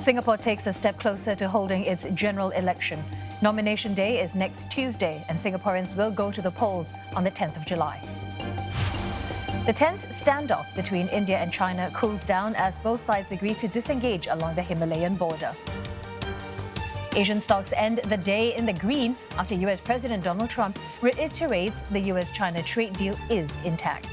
Singapore takes a step closer to holding its general election. Nomination day is next Tuesday, and Singaporeans will go to the polls on the 10th of July. The tense standoff between India and China cools down as both sides agree to disengage along the Himalayan border. Asian stocks end the day in the green after US President Donald Trump reiterates the US-China trade deal is intact.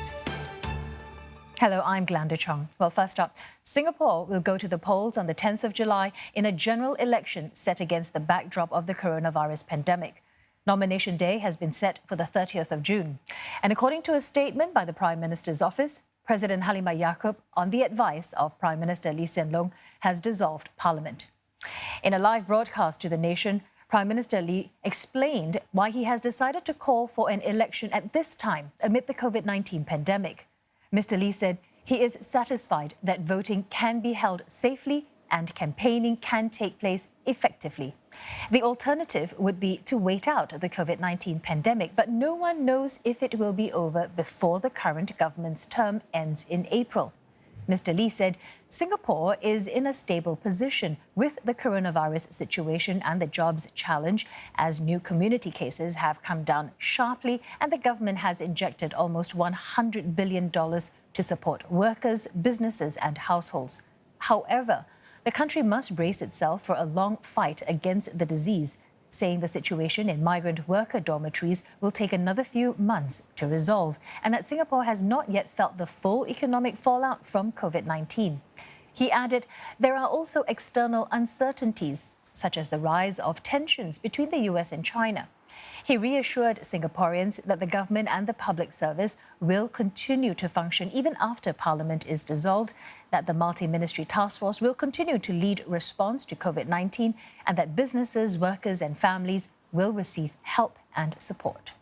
Hello, I'm Glenda Chong. Well, first up, Singapore will go to the polls on the 10th of July in a general election set against the backdrop of the coronavirus pandemic. Nomination day has been set for the 30th of June. And according to a statement by the Prime Minister's office, President Halimah Yacob, on the advice of Prime Minister Lee Hsien Loong, has dissolved Parliament. In a live broadcast to the nation, Prime Minister Lee explained why he has decided to call for an election at this time amid the COVID-19 pandemic. Mr. Lee said he is satisfied that voting can be held safely and campaigning can take place effectively. The alternative would be to wait out the COVID-19 pandemic, but no one knows if it will be over before the current government's term ends in April. Mr. Lee said Singapore is in a stable position with the coronavirus situation and the jobs challenge as new community cases have come down sharply and the government has injected almost $100 billion to support workers, businesses and households. However, the country must brace itself for a long fight against the disease, saying the situation in migrant worker dormitories will take another few months to resolve and that Singapore has not yet felt the full economic fallout from COVID-19. He added, there are also external uncertainties, such as the rise of tensions between the US and China. He reassured Singaporeans that the government and the public service will continue to function even after Parliament is dissolved, that the multi-ministry task force will continue to lead response to COVID-19 and that businesses, workers and families will receive help and support.